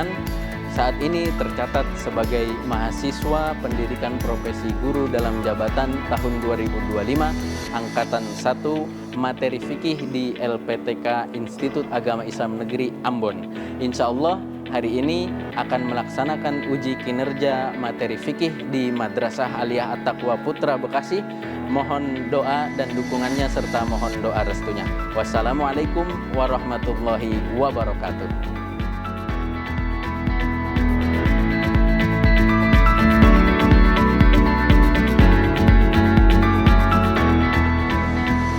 Abdurrahman saat ini tercatat sebagai mahasiswa pendidikan profesi guru dalam jabatan tahun 2025 angkatan 1 materi fikih di LPTK Institut Agama Islam Negeri Ambon. Insya Allah hari ini akan melaksanakan uji kinerja materi fikih di Madrasah Aliyah At-Taqwa Putra Bekasi. Mohon doa dan dukungannya serta mohon doa restunya. Wassalamualaikum warahmatullahi wabarakatuh.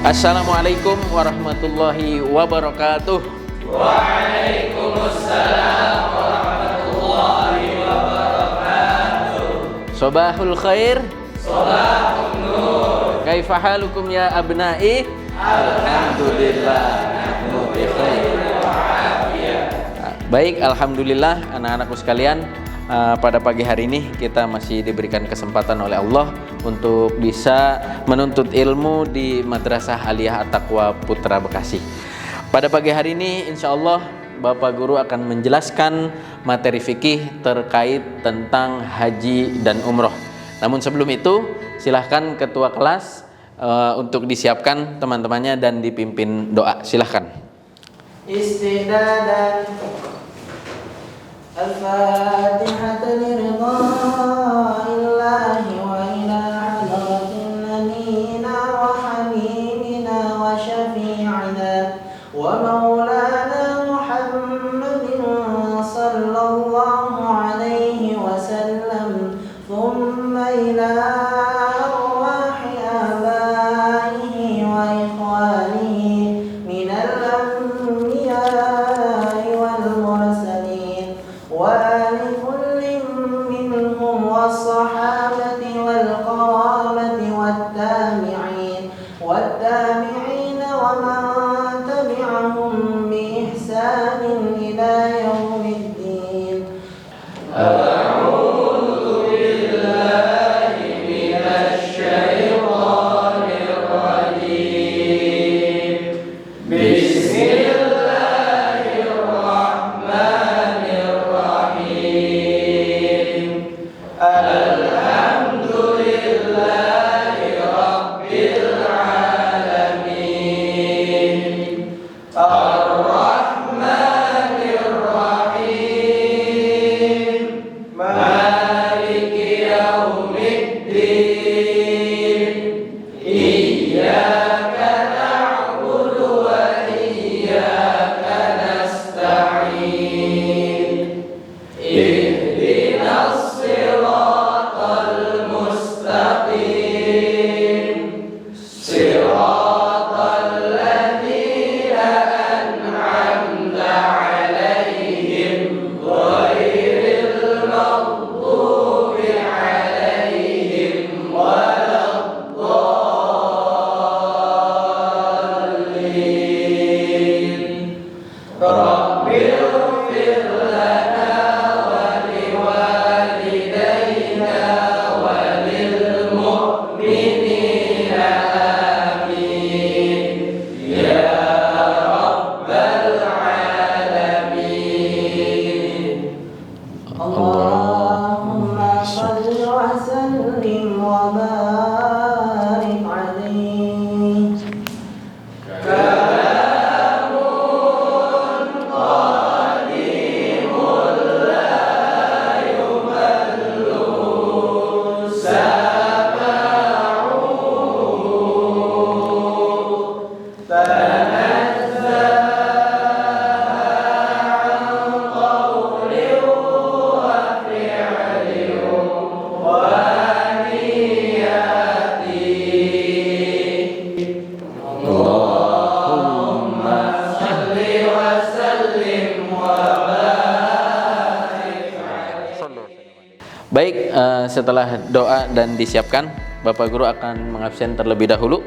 Assalamualaikum warahmatullahi wabarakatuh. Waalaikumsalam warahmatullahi wabarakatuh. Sobahul khair. Sobahul nur. Kaifa halukum ya abnai? Alhamdulillah nahnu bi khair wa afiyah. Baik, alhamdulillah anak-anakku sekalian, pada pagi hari ini kita masih diberikan kesempatan oleh Allah untuk bisa menuntut ilmu di Madrasah Aliyah At-Taqwa Putra Bekasi. Pada pagi hari ini insya Allah Bapak Guru akan menjelaskan materi fikih terkait tentang haji dan umroh. Namun sebelum itu silahkan ketua kelas untuk disiapkan teman-temannya dan dipimpin doa. Silahkan. Istidadan Al-Fatihah liridha'illahi wa ila hadratin nabiyina wa habibina wa syafi'ina wa maulana Muhammadin sallallahu alaihi wasallam thumma ila arwahi abaihi wa ikhwanihi minal anbiya'i wal mursalin وآل كل منهم والصحابة والقرابة والتابعين ومن تبعهم بإحسان إلى يوم الدين. أعوذ بالله من الشيطان الرجيم. بسم الله الرحمن الرحيم. الحمد لله رب العالمين. الرحمن الرحيم. مالك يوم الدين. إياك نعبد وإياك نستعين. اهدنا الصراط المستقيم. صراط الذين أنعمت عليهم غير المغضوب عليهم ولا الضالين. رب اغفر لنا ولوالدينا وللمؤمنين آمين يا رب العالمين. اللهم صل وسلم وبارك عليه. كلام قديم لا يمل سماعه تنزه عن قول وفعل ونيات. اللهم صل وسلم وبارك عليه. Baik, setelah doa dan disiapkan, Bapak Guru akan mengabsen terlebih dahulu.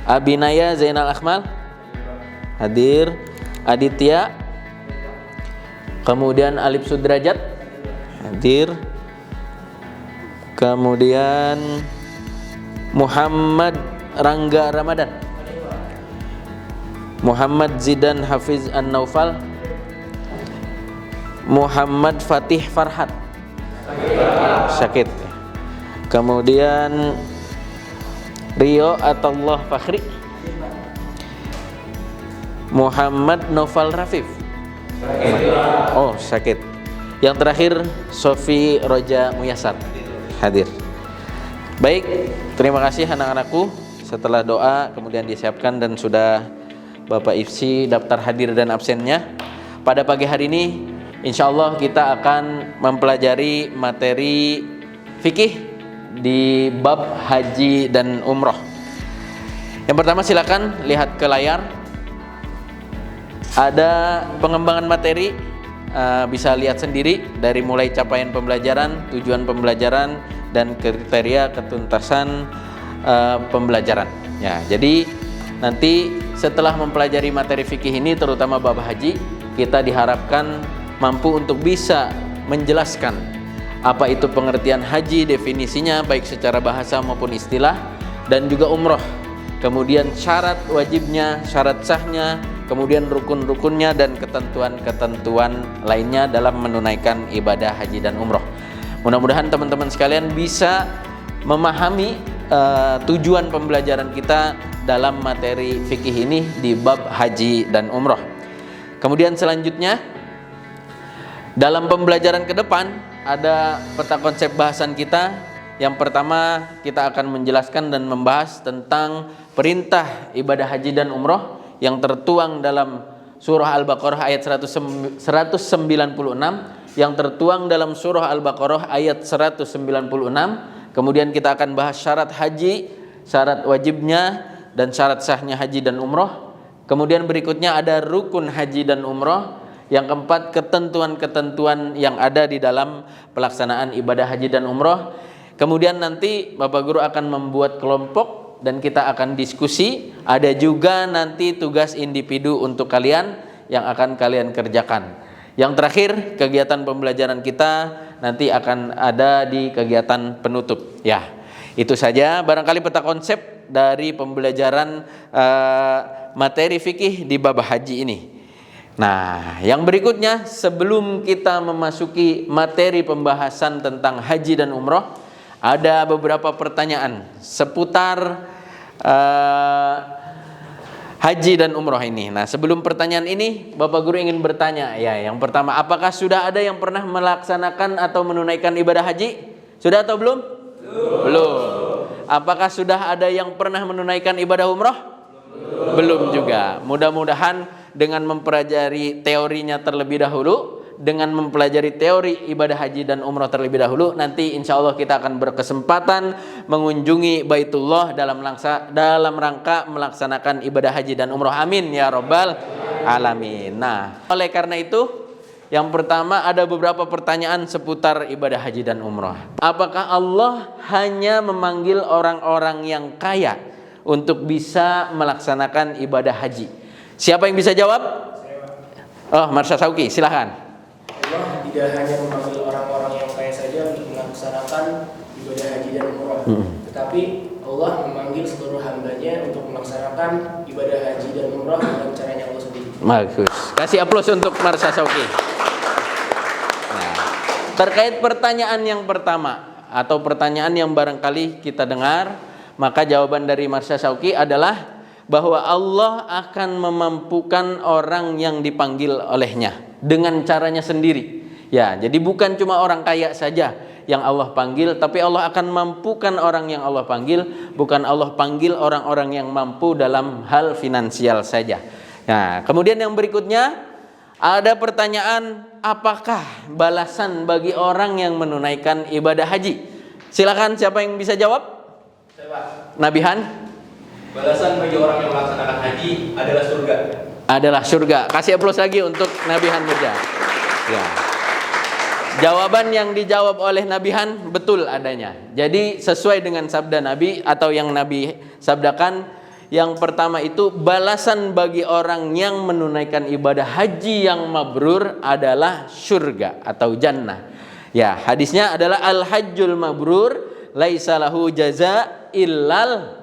Abinaya Zainal Akmal hadir, Aditya, kemudian Alif Sudrajat hadir, kemudian Muhammad Rangga Ramadan, Muhammad Zidan Hafiz An-Naufal, Muhammad Fatih Farhat. Sakit. Kemudian Rio Atullah Fakhri. Muhammad Noval Rafif. Oh, sakit. Yang terakhir Sofi Roja Muyasar. Hadir. Baik, terima kasih anak-anakku. Setelah doa kemudian disiapkan dan sudah Bapak Ifsi daftar hadir dan absennya. Pada pagi hari ini insyaallah kita akan mempelajari materi fikih di bab haji dan umroh. Yang pertama silakan lihat ke layar. Ada pengembangan materi, bisa lihat sendiri dari mulai capaian pembelajaran, tujuan pembelajaran, dan kriteria ketuntasan pembelajaran. Ya, jadi nanti setelah mempelajari materi fikih ini, terutama bab haji, kita diharapkan mampu untuk bisa menjelaskan apa itu pengertian haji, definisinya baik secara bahasa maupun istilah, dan juga umroh. Kemudian syarat wajibnya, syarat sahnya, kemudian rukun-rukunnya dan ketentuan-ketentuan lainnya dalam menunaikan ibadah haji dan umroh. Mudah-mudahan teman-teman sekalian bisa memahami tujuan pembelajaran kita dalam materi fikih ini di bab haji dan umroh. Kemudian selanjutnya dalam pembelajaran ke depan ada peta konsep bahasan kita. Yang pertama kita akan menjelaskan dan membahas tentang perintah ibadah haji dan umroh yang tertuang dalam surah Al-Baqarah ayat 196, yang tertuang dalam surah Al-Baqarah ayat 196. Kemudian kita akan bahas syarat haji, syarat wajibnya, dan syarat sahnya haji dan umroh. Kemudian berikutnya ada rukun haji dan umroh. Yang keempat, ketentuan-ketentuan yang ada di dalam pelaksanaan ibadah haji dan umroh. Kemudian nanti Bapak Guru akan membuat kelompok dan kita akan diskusi. Ada juga nanti tugas individu untuk kalian yang akan kalian kerjakan. Yang terakhir, kegiatan pembelajaran kita nanti akan ada di kegiatan penutup. Ya, itu saja barangkali peta konsep dari pembelajaran materi fikih di bab haji ini. Nah, yang berikutnya sebelum kita memasuki materi pembahasan tentang haji dan umroh, ada beberapa pertanyaan seputar haji dan umroh ini. Nah, sebelum pertanyaan ini, Bapak Guru ingin bertanya. Ya, yang pertama, apakah sudah ada yang pernah melaksanakan atau menunaikan ibadah haji? Sudah atau belum? Belum. Apakah sudah ada yang pernah menunaikan ibadah umroh? Belum juga. Mudah-mudahan dengan mempelajari teorinya terlebih dahulu, dengan mempelajari teori ibadah haji dan umroh terlebih dahulu, nanti insya Allah kita akan berkesempatan mengunjungi Baitullah dalam rangka melaksanakan ibadah haji dan umroh. Amin ya Rabbal Alamin. Nah, oleh karena itu, yang pertama ada beberapa pertanyaan seputar ibadah haji dan umroh. Apakah Allah hanya memanggil orang-orang yang kaya untuk bisa melaksanakan ibadah haji? Siapa yang bisa jawab? Oh, Marsha Sauki, silahkan. Allah tidak hanya memanggil orang-orang yang kaya saja untuk melaksanakan ibadah haji dan umroh, tetapi Allah memanggil seluruh hambanya untuk melaksanakan ibadah haji dan umroh dengan caranya Allah sendiri. Bagus. Kasih aplaus untuk Marsha Sauki. Nah, terkait pertanyaan yang pertama atau pertanyaan yang barangkali kita dengar, maka jawaban dari Marsha Sauki adalah bahwa Allah akan memampukan orang yang dipanggil olehnya dengan caranya sendiri. Ya, jadi bukan cuma orang kaya saja yang Allah panggil, tapi Allah akan mampukan orang yang Allah panggil, bukan Allah panggil orang-orang yang mampu dalam hal finansial saja. Nah, kemudian yang berikutnya ada pertanyaan, apakah balasan bagi orang yang menunaikan ibadah haji? Silakan, siapa yang bisa jawab? Saya, Nabi Han. balasan bagi orang yang melaksanakan haji adalah surga. Adalah surga. Kasih aplaus lagi untuk Nabi Han Mirza. Ya. Jawaban yang dijawab oleh Nabi Han betul adanya. Jadi sesuai dengan sabda Nabi atau yang Nabi sabdakan, yang pertama itu balasan bagi orang yang menunaikan ibadah haji yang mabrur adalah surga atau jannah. Ya, hadisnya adalah al-hajjul mabrur laisa lahu jaza illal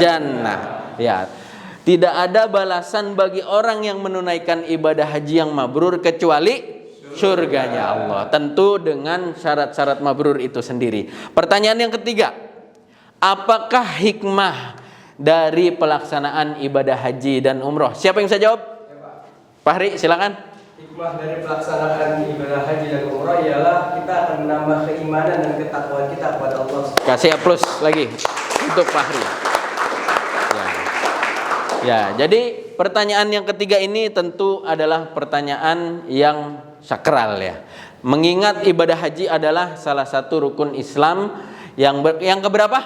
jannah. Ya. Tidak ada balasan bagi orang yang menunaikan ibadah haji yang mabrur kecuali surganya Allah. Tentu dengan syarat-syarat mabrur itu sendiri. Pertanyaan yang ketiga, apakah hikmah dari pelaksanaan ibadah haji dan umroh? Siapa yang bisa jawab? Fahri, silakan. Hikmah dari pelaksanaan ibadah haji dan umrah ialah kita akan menambah keimanan dan ketakwaan kita kepada Allah. Kasih aplaus lagi untuk Fahri. Ya, jadi pertanyaan yang ketiga ini tentu adalah pertanyaan yang sakral ya. Mengingat ibadah haji adalah salah satu rukun Islam yang keberapa?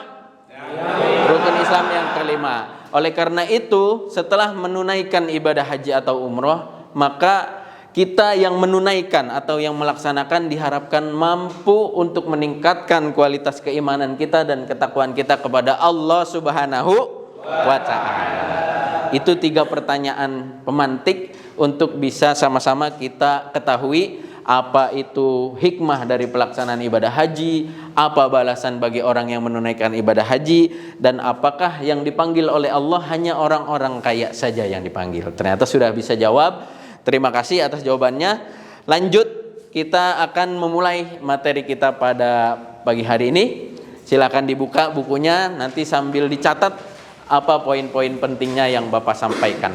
Rukun Islam yang kelima. Oleh karena itu, setelah menunaikan ibadah haji atau umroh, maka kita yang menunaikan atau yang melaksanakan diharapkan mampu untuk meningkatkan kualitas keimanan kita dan ketakwaan kita kepada Allah Subhanahu wa Ta'ala. Itu 3 pertanyaan pemantik untuk bisa sama-sama kita ketahui apa itu hikmah dari pelaksanaan ibadah haji, apa balasan bagi orang yang menunaikan ibadah haji, dan apakah yang dipanggil oleh Allah hanya orang-orang kaya saja yang dipanggil. Ternyata sudah bisa jawab. Terima kasih atas jawabannya. Lanjut, kita akan memulai materi kita pada pagi hari ini. Silakan dibuka bukunya, nanti sambil dicatat apa poin-poin pentingnya yang Bapak sampaikan.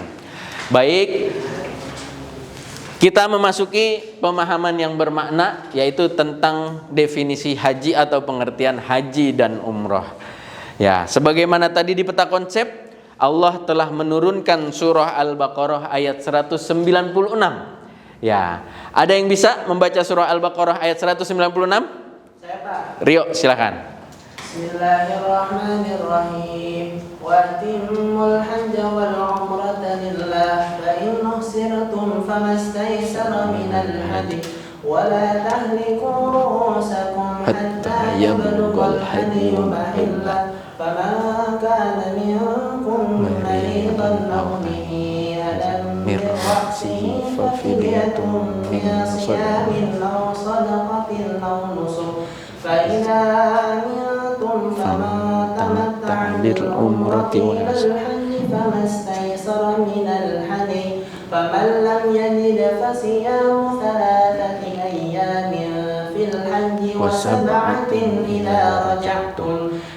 Baik, kita memasuki pemahaman yang bermakna, yaitu tentang definisi haji atau pengertian haji dan umroh. Ya, sebagaimana tadi di peta konsep, Allah telah menurunkan surah Al-Baqarah ayat 196. Ya, ada yang bisa membaca surah Al-Baqarah ayat 196? Saya Pak. Rio, silakan. Bismillahirrahmanirrahim. Wa timmul hajja wal umrata lillah fa in uhsirtum famastaysara minal hadi wa la tahliku ru'usakum hatta yablughal hadyu mahillah faman kana minkum maridan aw bihi adan min ra'sihi fa fidyatun min siyamin aw sadaqatin aw nusuk fa idza فمن تمتع بالعمرة إلى الحج فما استيسر من الهدي فمن لم يجد فصيام 3 أيام في الحج و7 إذا رجعتم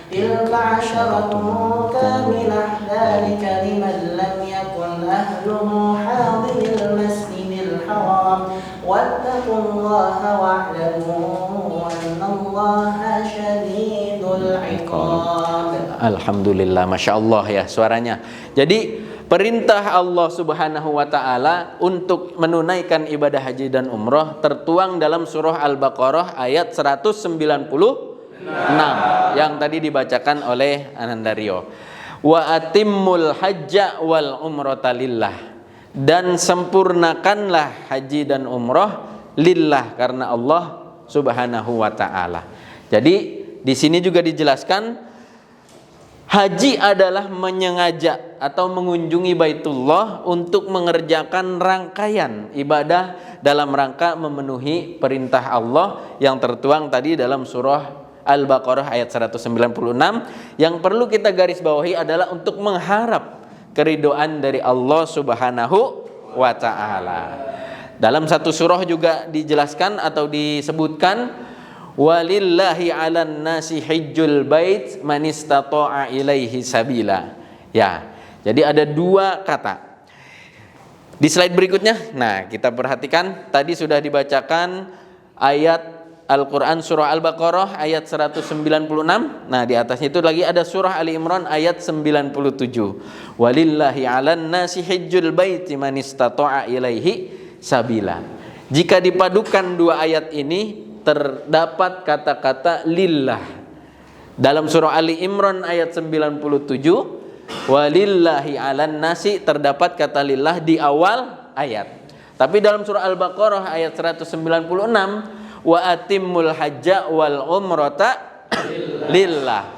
تلك 10 كاملة ذلك لمن لم يكن أهله حاضر المسجد الحرام واتقوا الله واعلموا أن الله شديد العقاب. Alhamdulillah, Masya Allah ya suaranya. Jadi perintah Allah Subhanahu wa Ta'ala untuk menunaikan ibadah haji dan umroh tertuang dalam surah Al-Baqarah ayat 196 yang tadi dibacakan oleh Anandario. Wa atimmul hajja wal umrata lillah, dan sempurnakanlah haji dan umroh lillah, karena Allah Subhanahu wa Ta'ala. Jadi di sini juga dijelaskan haji adalah menyengaja atau mengunjungi Baitullah untuk mengerjakan rangkaian ibadah dalam rangka memenuhi perintah Allah yang tertuang tadi dalam surah Al-Baqarah ayat 196. Yang perlu kita garis bawahi adalah untuk mengharap keridhaan dari Allah Subhanahu wa Ta'ala. Dalam satu surah juga dijelaskan atau disebutkan walillahi 'alan nasi hajjul bait man istata'a ilaihi sabila. Ya. Jadi ada 2 kata. Di slide berikutnya, nah kita perhatikan tadi sudah dibacakan ayat Al-Qur'an surah Al-Baqarah ayat 196. Nah, di atasnya itu lagi ada surah Ali Imran ayat 97. Walillahi 'alan nasi hajjul bait man istata'a ilaihi sabila. Jika dipadukan 2 ayat ini terdapat kata-kata lillah. Dalam surah Ali Imran ayat 97, walillahi 'alan nasi terdapat kata lillah di awal ayat. Tapi dalam surah Al-Baqarah ayat 196, wa atimmul hajja wal umrata lillah.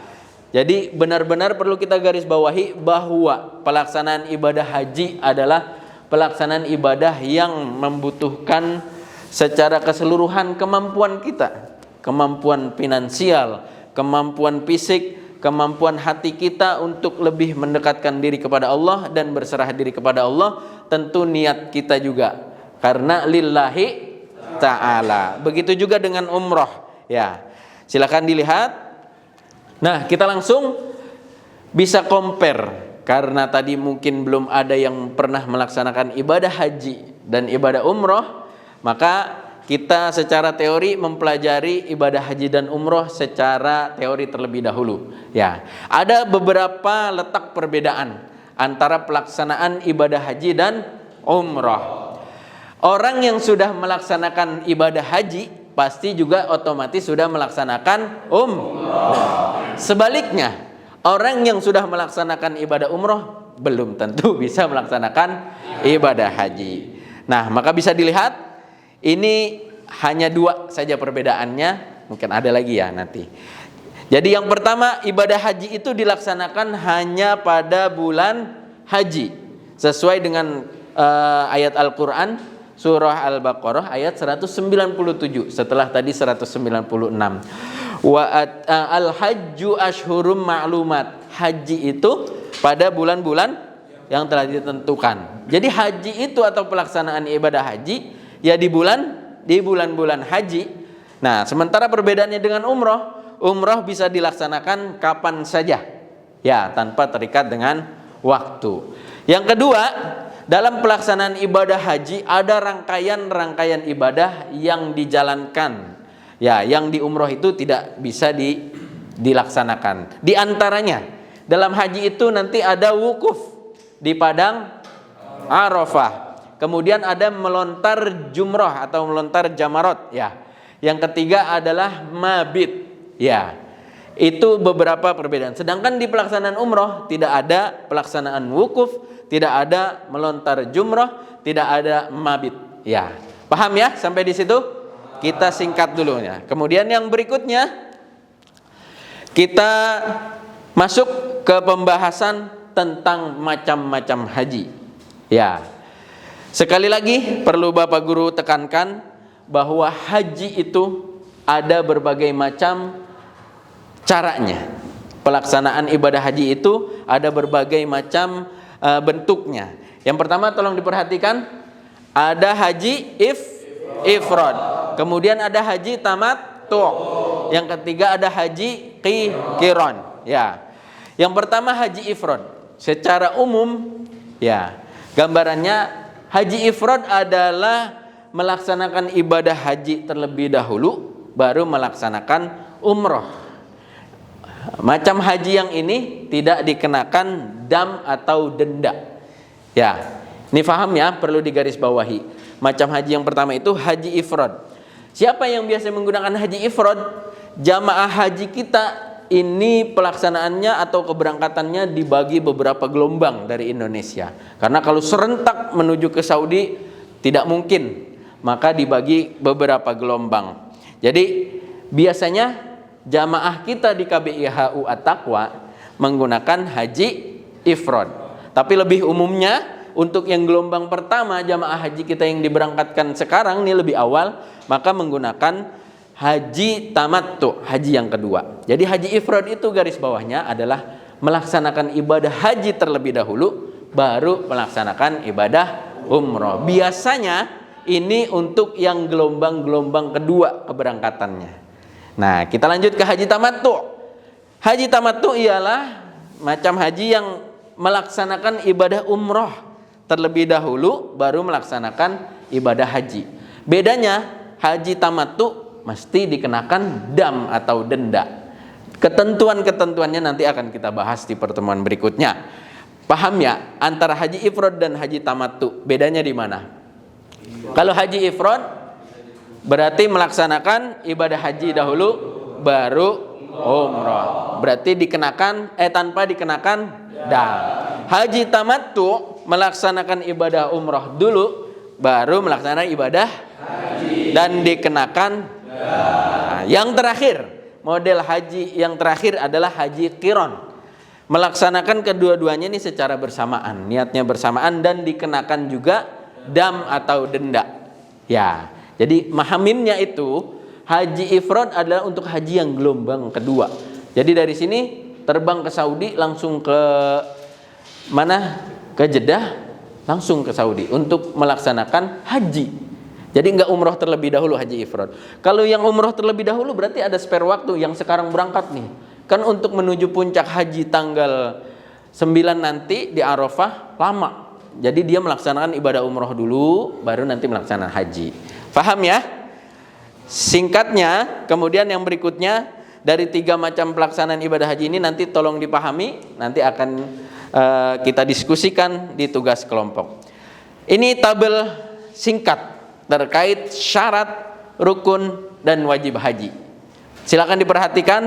Jadi benar-benar perlu kita garis bawahi bahwa pelaksanaan ibadah haji adalah pelaksanaan ibadah yang membutuhkan secara keseluruhan kemampuan kita, kemampuan finansial, kemampuan fisik, kemampuan hati kita untuk lebih mendekatkan diri kepada Allah dan berserah diri kepada Allah. Tentu niat kita juga, karena lillahi taala. Begitu juga dengan umroh. Ya, silakan dilihat. Nah, kita langsung bisa compare. Karena tadi mungkin belum ada yang pernah melaksanakan ibadah haji dan ibadah umroh, maka kita secara teori mempelajari ibadah haji dan umroh secara teori terlebih dahulu. Ya, ada beberapa letak perbedaan antara pelaksanaan ibadah haji dan umroh. Orang yang sudah melaksanakan ibadah haji pasti juga otomatis sudah melaksanakan umroh. Sebaliknya, orang yang sudah melaksanakan ibadah umroh belum tentu bisa melaksanakan ibadah haji. Nah, maka bisa dilihat ini hanya dua saja perbedaannya. Mungkin ada lagi ya nanti. Jadi yang pertama, ibadah haji itu dilaksanakan hanya pada bulan haji sesuai dengan ayat Al-Quran surah Al-Baqarah ayat 197 setelah tadi 196. Al-hajju ashhurum ma'lumat. Haji itu pada bulan-bulan yang telah ditentukan. Jadi haji itu atau pelaksanaan ibadah haji ya di bulan-bulan haji. Nah, sementara perbedaannya dengan umroh bisa dilaksanakan kapan saja, ya, tanpa terikat dengan waktu. Yang kedua, dalam pelaksanaan ibadah haji ada rangkaian-rangkaian ibadah yang dijalankan, ya, yang di umroh itu tidak bisa dilaksanakan. Di antaranya, dalam haji itu nanti ada wukuf di padang Arafah. Kemudian ada melontar jumroh atau melontar jamarot, ya. Yang ketiga adalah mabit, ya. Itu beberapa perbedaan. Sedangkan di pelaksanaan umroh tidak ada pelaksanaan wukuf, tidak ada melontar jumroh, tidak ada mabit, ya. Paham ya sampai di situ? Kita singkat dulu ya. Kemudian yang berikutnya kita masuk ke pembahasan tentang macam-macam haji, ya. Sekali lagi perlu Bapak Guru tekankan bahwa haji itu ada berbagai macam caranya. Pelaksanaan ibadah haji itu ada berbagai macam bentuknya. Yang pertama tolong diperhatikan, ada haji ifrad. Kemudian ada haji tamattu. Yang ketiga ada haji qiran, ya. Yang pertama haji ifrad. Secara umum, ya, gambarannya haji ifrad adalah melaksanakan ibadah haji terlebih dahulu baru melaksanakan umroh. Macam haji yang ini tidak dikenakan dam atau denda. Ya, ini paham ya, perlu digarisbawahi. Macam haji yang pertama itu haji ifrad. Siapa yang biasa menggunakan haji ifrad? Jamaah haji kita ini pelaksanaannya atau keberangkatannya dibagi beberapa gelombang dari Indonesia. Karena kalau serentak menuju ke Saudi tidak mungkin, maka dibagi beberapa gelombang. Jadi biasanya jamaah kita di KBIHU At-Taqwa menggunakan haji ifrad. Tapi lebih umumnya untuk yang gelombang pertama jamaah haji kita yang diberangkatkan sekarang ini lebih awal, maka menggunakan haji tamattu, haji yang kedua. Jadi haji ifrad itu garis bawahnya adalah melaksanakan ibadah haji terlebih dahulu baru melaksanakan ibadah umroh. Biasanya ini untuk yang gelombang-gelombang kedua keberangkatannya. Nah, kita lanjut ke haji tamattu. Haji tamattu ialah macam haji yang melaksanakan ibadah umroh terlebih dahulu baru melaksanakan ibadah haji. Bedanya haji tamattu mesti dikenakan dam atau denda. Ketentuan-ketentuannya nanti akan kita bahas di pertemuan berikutnya. Paham ya antara haji ifrad dan haji tamattu? Bedanya di mana? Kalau haji ifrad berarti melaksanakan ibadah haji dahulu baru umrah. Berarti dikenakan tanpa dikenakan dam. Haji tamattu melaksanakan ibadah umrah dulu baru melaksanakan ibadah haji dan dikenakan. Nah, yang terakhir, model haji yang terakhir adalah haji qiran. Melaksanakan kedua-duanya ini secara bersamaan, niatnya bersamaan dan dikenakan juga dam atau denda. Ya, jadi mahaminnya itu haji ifrad adalah untuk haji yang gelombang kedua. Jadi dari sini terbang ke Saudi langsung ke mana? Ke Jeddah, langsung ke Saudi untuk melaksanakan haji. Jadi nggak umroh terlebih dahulu haji ifrad. Kalau yang umroh terlebih dahulu berarti ada spare waktu yang sekarang berangkat nih. Kan untuk menuju puncak haji tanggal 9 nanti di Arafah lama. Jadi dia melaksanakan ibadah umroh dulu baru nanti melaksanakan haji. Paham ya? Singkatnya, kemudian yang berikutnya dari 3 macam pelaksanaan ibadah haji ini nanti tolong dipahami, nanti akan kita diskusikan di tugas kelompok. Ini tabel singkat terkait syarat, rukun, dan wajib haji. Silakan diperhatikan.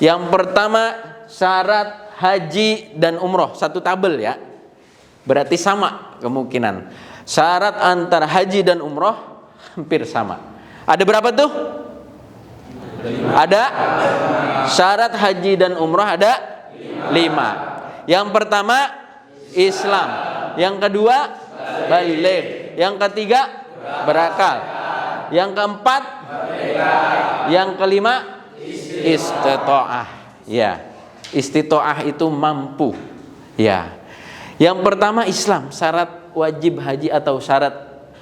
Yang pertama syarat haji dan umroh, satu tabel ya. Berarti sama kemungkinan. Syarat antara haji dan umroh hampir sama. Ada berapa tuh? Ada syarat haji dan umroh ada 5. Yang pertama Islam, yang kedua baligh, yang ketiga berakal, yang keempat, yang kelima istita'ah. Ya, istita'ah itu mampu. Ya, yang pertama Islam, syarat wajib haji atau syarat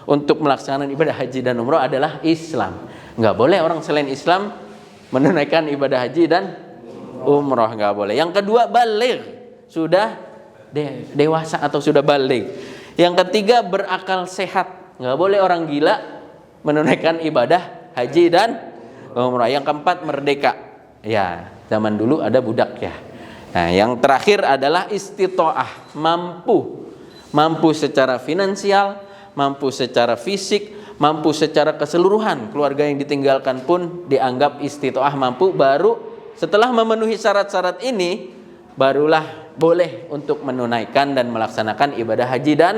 untuk melaksanakan ibadah haji dan umroh adalah Islam. Nggak boleh orang selain Islam menunaikan ibadah haji dan umroh, nggak boleh. Yang kedua baligh, sudah dewasa atau sudah baligh. Yang ketiga berakal sehat. Nggak boleh orang gila menunaikan ibadah haji dan umrah. Yang keempat merdeka. Ya, zaman dulu ada budak ya. Nah, yang terakhir adalah istita'ah, mampu secara finansial, mampu secara fisik, mampu secara keseluruhan. Keluarga yang ditinggalkan pun dianggap istita'ah, mampu. Baru setelah memenuhi syarat-syarat ini, barulah boleh untuk menunaikan dan melaksanakan ibadah haji dan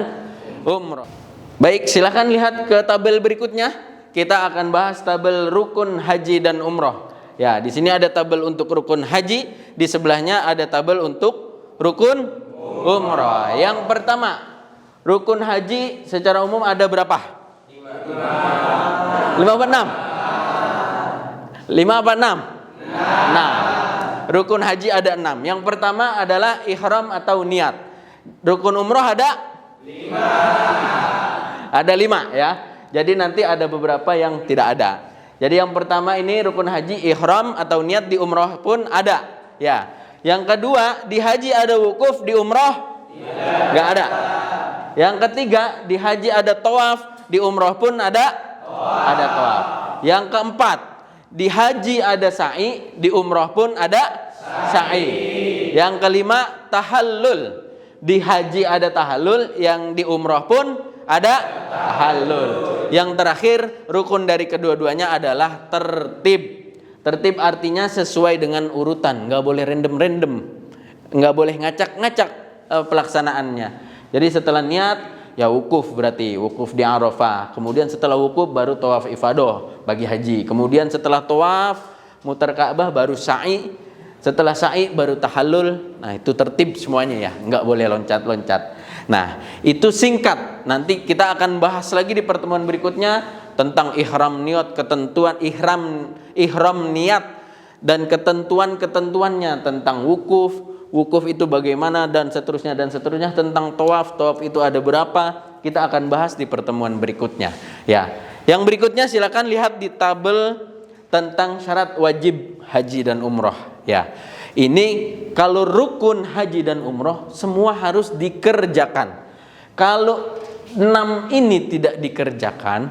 umrah. Baik, silakan lihat ke tabel berikutnya. Kita akan bahas tabel rukun haji dan umroh. Ya, di sini ada tabel untuk rukun haji, di sebelahnya ada tabel untuk rukun umroh. Yang pertama, rukun haji secara umum ada berapa? 5 apa 6? 5 apa 6? 6. Rukun haji ada 6. Yang pertama adalah ihram atau niat. Rukun umroh ada 5. Ada 5 ya. Jadi nanti ada beberapa yang tidak ada. Jadi yang pertama ini rukun haji ihram atau niat, di umroh pun ada ya. Yang kedua di haji ada wukuf, di umroh nggak ada. Yang ketiga di haji ada tawaf, di umroh pun ada tawaf. Yang keempat di haji ada sa'i, di umroh pun ada sa'i. Yang kelima tahallul, di haji ada tahallul, yang di umroh pun ada tahallul. Yang terakhir rukun dari kedua-duanya adalah tertib. Tertib artinya sesuai dengan urutan, nggak boleh random, nggak boleh ngacak-ngacak pelaksanaannya. Jadi setelah niat ya wukuf, berarti wukuf di Arafah. Kemudian setelah wukuf baru tawaf ifadah bagi haji. Kemudian setelah tawaf muter Ka'bah baru sa'i. Setelah sa'i baru tahallul. Nah, itu tertib semuanya ya, nggak boleh loncat-loncat. Nah, itu singkat. Nanti kita akan bahas lagi di pertemuan berikutnya tentang ihram niat, ketentuan ihram niat dan ketentuan-ketentuannya, tentang wukuf itu bagaimana, dan seterusnya, tentang tawaf itu ada berapa. Kita akan bahas di pertemuan berikutnya ya. Yang berikutnya silakan lihat di tabel tentang syarat wajib haji dan umroh ya. Ini kalau rukun haji dan umroh semua harus dikerjakan. Kalau 6 ini tidak dikerjakan,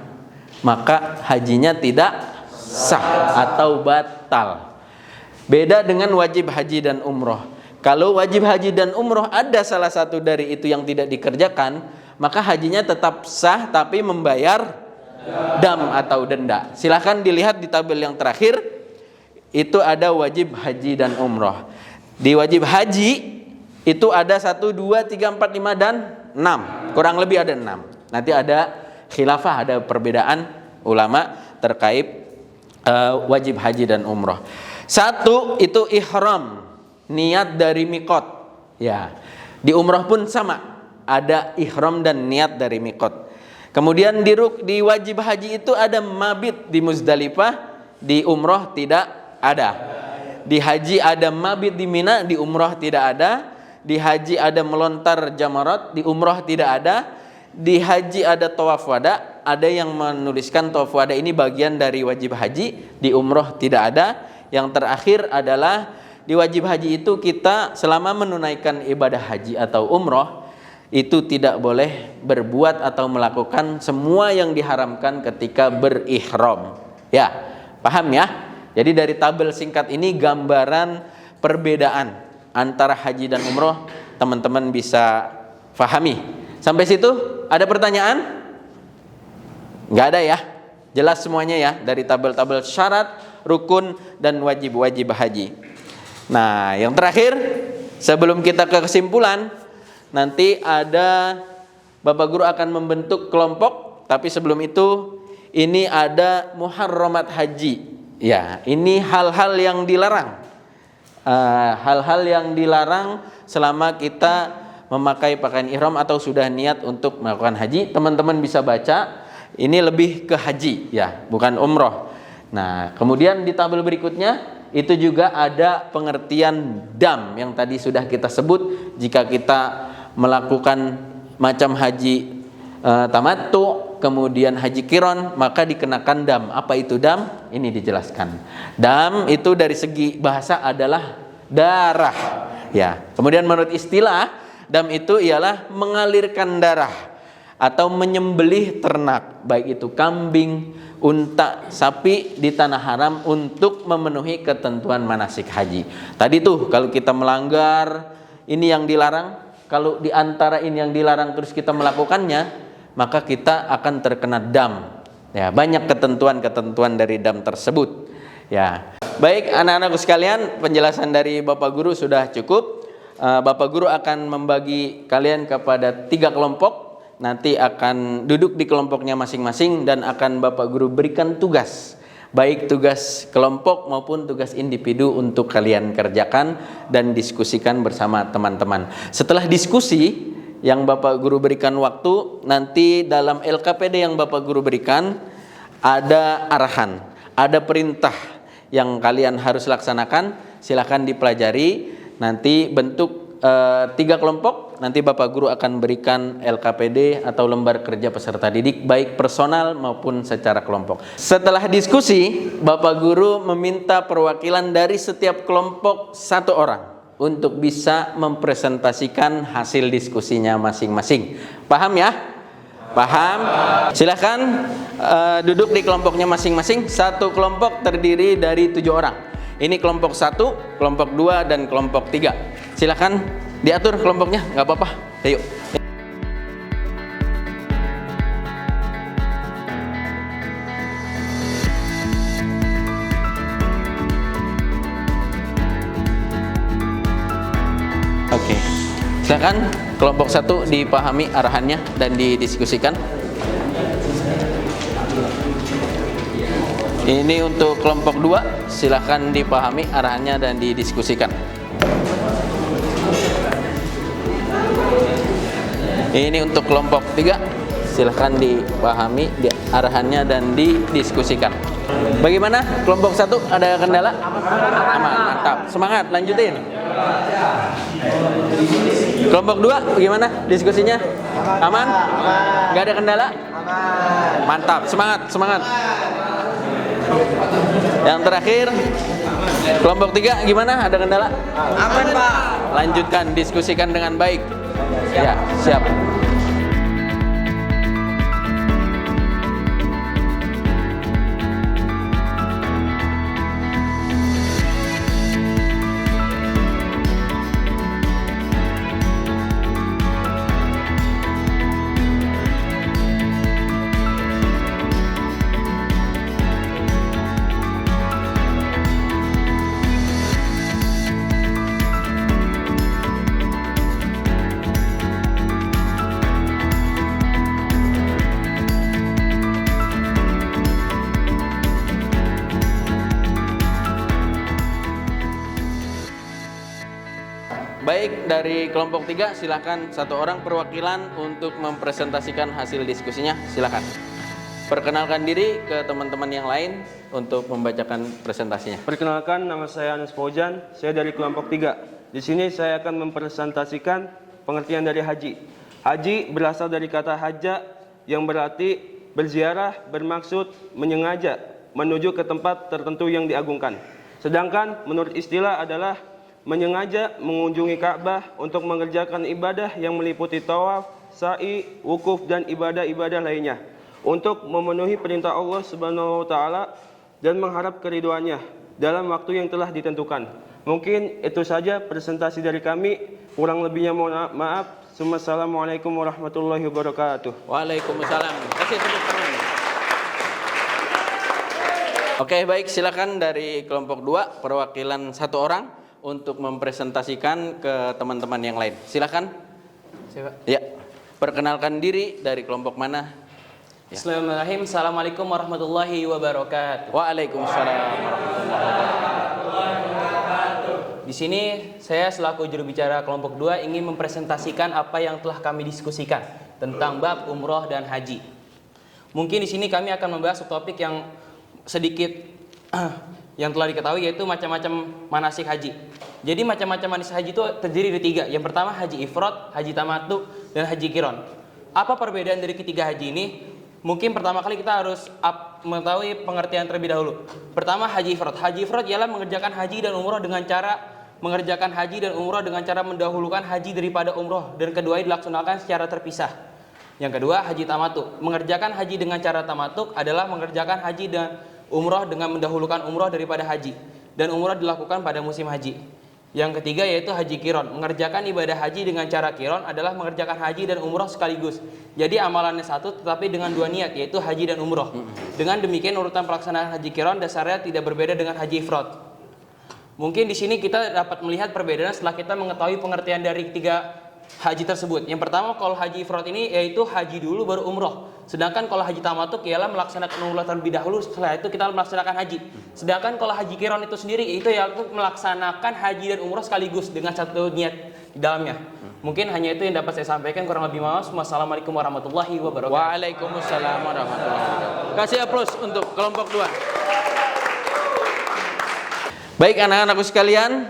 maka hajinya tidak sah atau batal. Beda dengan wajib haji dan umroh. Kalau wajib haji dan umroh ada salah satu dari itu yang tidak dikerjakan, maka hajinya tetap sah tapi membayar dam atau denda. Silahkan dilihat di tabel yang terakhir. Itu ada wajib haji dan umroh. Di wajib haji itu ada 1, 2, 3, 4, 5 dan 6. Kurang lebih ada 6. Nanti ada khilafah, ada perbedaan ulama terkait wajib haji dan umroh. 1 itu ihram, niat dari miqat. Ya. Di umroh pun sama, ada ihram dan niat dari miqat. Kemudian di wajib haji itu ada mabit di Muzdalifah, di umroh tidak ada. Di haji ada mabit di Mina, di umroh tidak ada. Di haji ada melontar jamarat, di umroh tidak ada. Di haji ada tawaf wada, ada yang menuliskan tawaf wada ini bagian dari wajib haji, di umroh tidak ada. Yang terakhir adalah di wajib haji itu kita selama menunaikan ibadah haji atau umroh itu tidak boleh berbuat atau melakukan semua yang diharamkan ketika berihram. Ya, paham ya? Jadi dari tabel singkat ini gambaran perbedaan antara haji dan umroh, teman-teman bisa pahami. Sampai situ ada pertanyaan? Nggak ada ya? Jelas semuanya ya dari tabel-tabel syarat, rukun, dan wajib-wajib haji. Nah, yang terakhir sebelum kita ke kesimpulan, nanti ada Bapak Guru akan membentuk kelompok, tapi sebelum itu ini ada muharramat haji. Ya, ini hal-hal yang dilarang. Hal-hal yang dilarang selama kita memakai pakaian ihram atau sudah niat untuk melakukan haji. Teman-teman bisa baca, ini lebih ke haji ya, bukan umroh. Nah, kemudian di tabel berikutnya itu juga ada pengertian dam yang tadi sudah kita sebut. Jika kita melakukan macam haji tamattu, kemudian haji qiron, maka dikenakan dam. Apa itu dam? Ini dijelaskan. Dam itu dari segi bahasa adalah darah. Ya. Kemudian menurut istilah, dam itu ialah mengalirkan darah atau menyembelih ternak, baik itu kambing, unta, sapi di tanah haram untuk memenuhi ketentuan manasik haji. Tadi tuh kalau kita melanggar ini yang dilarang, kalau di antara ini yang dilarang terus kita melakukannya, maka kita akan terkena dam. Ya, banyak ketentuan-ketentuan dari dam tersebut. Ya. Baik anak-anakku sekalian, penjelasan dari Bapak Guru sudah cukup. Bapak Guru akan membagi kalian kepada 3 kelompok. Nanti akan duduk di kelompoknya masing-masing dan akan Bapak Guru berikan tugas, baik tugas kelompok maupun tugas individu untuk kalian kerjakan dan diskusikan bersama teman-teman. Setelah diskusi yang Bapak Guru berikan waktu, nanti dalam LKPD yang Bapak Guru berikan ada arahan, ada perintah yang kalian harus laksanakan. Silakan dipelajari. Nanti bentuk 3 kelompok, nanti Bapak Guru akan berikan LKPD atau lembar kerja peserta didik baik personal maupun secara kelompok. Setelah diskusi, Bapak Guru meminta perwakilan dari setiap kelompok 1 orang untuk bisa mempresentasikan hasil diskusinya masing-masing. Paham ya? Paham? Silahkan duduk di kelompoknya masing-masing. 1 kelompok terdiri dari 7 orang. Ini kelompok 1, kelompok 2, dan kelompok 3. Silakan diatur kelompoknya, nggak apa-apa. Ayo. Oke. Silakan kelompok 1 dipahami arahannya dan didiskusikan. Ini untuk kelompok 2, silakan dipahami arahannya dan didiskusikan. Ini untuk kelompok 3, silahkan dipahami arahannya dan didiskusikan. Bagaimana kelompok 1, ada kendala? Aman, mantap, semangat, lanjutin. Kelompok 2 bagaimana diskusinya? Aman? Gak ada kendala? Mantap, semangat, semangat. Yang terakhir, kelompok 3 gimana? Ada kendala? Aman, Pak. Lanjutkan, diskusikan dengan baik. Ya, siap. Baik, dari kelompok 3 silakan 1 orang perwakilan untuk mempresentasikan hasil diskusinya. Silakan. Perkenalkan diri ke teman-teman yang lain untuk membacakan presentasinya. Perkenalkan, nama saya Anas Faujan, saya dari kelompok 3. Di sini saya akan mempresentasikan pengertian dari haji. Haji berasal dari kata haja yang berarti berziarah bermaksud menyengaja menuju ke tempat tertentu yang diagungkan. Sedangkan menurut istilah adalah menyengaja mengunjungi Ka'bah untuk mengerjakan ibadah yang meliputi tawaf, sa'i, wukuf dan ibadah-ibadah lainnya untuk memenuhi perintah Allah Subhanahu wa taala dan mengharap keridhoannya dalam waktu yang telah ditentukan. Mungkin itu saja presentasi dari kami. Kurang lebihnya mohon maaf. Assalamualaikum warahmatullahi wabarakatuh. Waalaikumsalam. Kasih tepuk tangan. Oke, baik, silakan dari kelompok 2 perwakilan 1 orang untuk mempresentasikan ke teman-teman yang lain. Silakan. Ya. Perkenalkan diri, dari kelompok mana? Ya. Bismillahirrahmanirrahim. Assalamualaikum warahmatullahi wabarakatuh. Waalaikumsalam warahmatullahi wabarakatuh. Di sini saya selaku juru bicara kelompok 2 ingin mempresentasikan apa yang telah kami diskusikan tentang bab umroh dan haji. Mungkin di sini kami akan membahas topik yang sedikit yang telah diketahui, yaitu macam-macam manasik haji. Jadi macam-macam manasik haji itu terdiri dari 3. Yang pertama haji ifrad, haji tamattu, dan haji qiran. Apa perbedaan dari ketiga haji ini? Mungkin pertama kali kita harus mengetahui pengertian terlebih dahulu. Pertama haji ifrad. Haji ifrad ialah mengerjakan haji dan umroh dengan cara mendahulukan haji daripada umroh, dan keduanya dilaksanakan secara terpisah. Yang kedua haji tamattu. Mengerjakan haji dengan cara tamattu adalah mengerjakan haji dan umroh dengan mendahulukan umroh daripada haji, dan umroh dilakukan pada musim haji. Yang ketiga yaitu haji qiran. Mengerjakan ibadah haji dengan cara qiran adalah mengerjakan haji dan umroh sekaligus. Jadi amalannya satu tetapi dengan 2 niat, yaitu haji dan umroh. Dengan demikian urutan pelaksanaan haji qiran dasarnya tidak berbeda dengan haji ifrad. Mungkin di sini kita dapat melihat perbedaan setelah kita mengetahui pengertian dari 3 haji tersebut. Yang pertama, kalau haji ifrad ini yaitu haji dulu baru umroh. Sedangkan kalau haji tamattu ialah melaksanakan umroh terlebih dahulu, setelah itu kita melaksanakan haji. Sedangkan kalau haji qiran itu sendiri itu yaitu melaksanakan haji dan umroh sekaligus dengan satu niat di dalamnya. Mungkin hanya itu yang dapat saya sampaikan, kurang lebih maaf. Wassalamualaikum warahmatullahi wabarakatuh. Waalaikumsalam warahmatullahi wabarakatuh. Kasih aplaus untuk kelompok 2. Baik anak-anakku sekalian,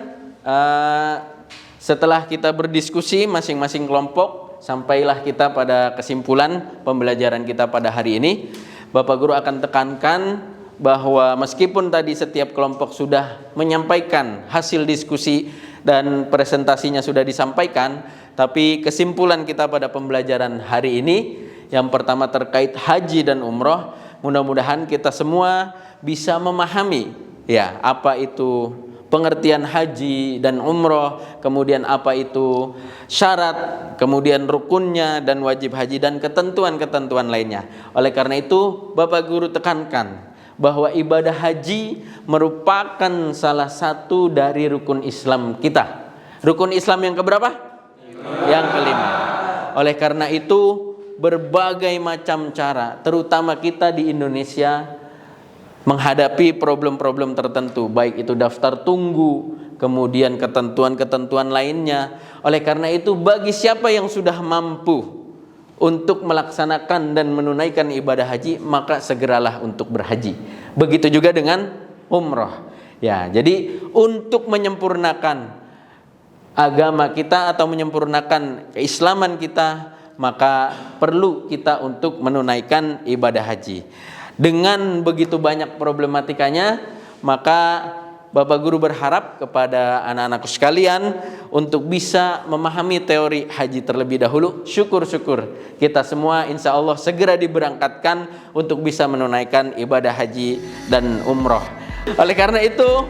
setelah kita berdiskusi masing-masing kelompok, sampailah kita pada kesimpulan pembelajaran kita pada hari ini. Bapak Guru akan tekankan bahwa meskipun tadi setiap kelompok sudah menyampaikan hasil diskusi dan presentasinya sudah disampaikan, tapi kesimpulan kita pada pembelajaran hari ini yang pertama terkait haji dan umroh, mudah-mudahan kita semua bisa memahami ya apa itu pengertian haji dan umroh, kemudian apa itu syarat, kemudian rukunnya dan wajib haji dan ketentuan-ketentuan lainnya. Oleh karena itu Bapak Guru tekankan bahwa ibadah haji merupakan salah satu dari rukun Islam kita. Rukun Islam yang keberapa? Yang kelima. Oleh karena itu berbagai macam cara, terutama kita di Indonesia, menghadapi problem-problem tertentu, baik itu daftar tunggu, kemudian ketentuan-ketentuan lainnya. Oleh karena itu bagi siapa yang sudah mampu untuk melaksanakan dan menunaikan ibadah haji, maka segeralah untuk berhaji. Begitu juga dengan umroh. Ya, jadi untuk menyempurnakan agama kita atau menyempurnakan keislaman kita, maka perlu kita untuk menunaikan ibadah haji. Dengan begitu banyak problematikanya, maka Bapak Guru berharap kepada anak-anakku sekalian untuk bisa memahami teori haji terlebih dahulu. Syukur-syukur kita semua insya Allah segera diberangkatkan untuk bisa menunaikan ibadah haji dan umroh. Oleh karena itu,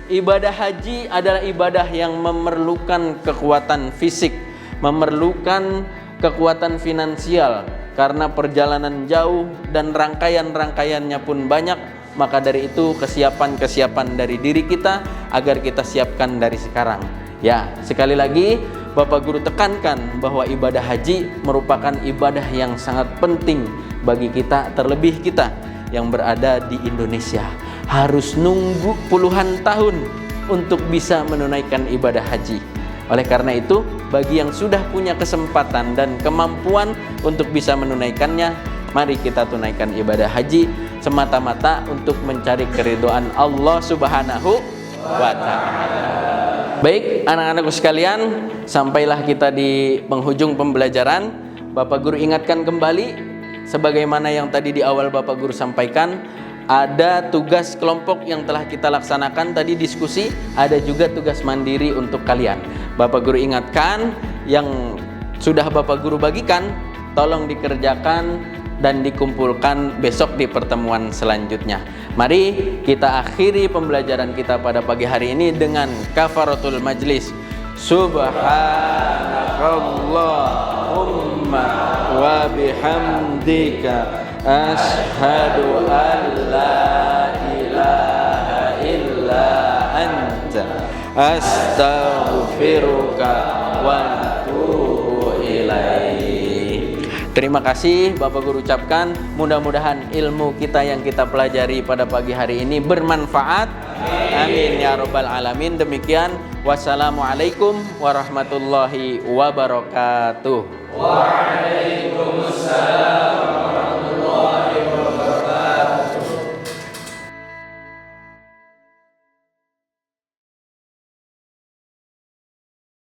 ibadah haji adalah ibadah yang memerlukan kekuatan fisik, memerlukan kekuatan finansial, karena perjalanan jauh dan rangkaian-rangkaiannya pun banyak. Maka dari itu kesiapan-kesiapan dari diri kita agar kita siapkan dari sekarang. Ya, sekali lagi Bapak Guru tekankan bahwa ibadah haji merupakan ibadah yang sangat penting bagi kita, terlebih kita yang berada di Indonesia. Harus nunggu puluhan tahun untuk bisa menunaikan ibadah haji. Oleh karena itu, bagi yang sudah punya kesempatan dan kemampuan untuk bisa menunaikannya, mari kita tunaikan ibadah haji semata-mata untuk mencari keridhaan Allah Subhanahu wa ta'ala. Baik, anak-anakku sekalian, sampailah kita di penghujung pembelajaran. Bapak Guru ingatkan kembali, sebagaimana yang tadi di awal Bapak Guru sampaikan, ada tugas kelompok yang telah kita laksanakan tadi diskusi, ada juga tugas mandiri untuk kalian. Bapak Guru ingatkan, yang sudah Bapak Guru bagikan tolong dikerjakan dan dikumpulkan besok di pertemuan selanjutnya. Mari kita akhiri pembelajaran kita pada pagi hari ini dengan kafaratul majlis. Subhanakallahumma wa bihamdika ashhadu an la ilaha illa anta astaghfiruka wa atubu ilaik. Terima kasih Bapak Guru ucapkan, mudah-mudahan ilmu kita yang kita pelajari pada pagi hari ini bermanfaat. Amin ya rabbal alamin. Demikian, wassalamualaikum warahmatullahi wabarakatuh.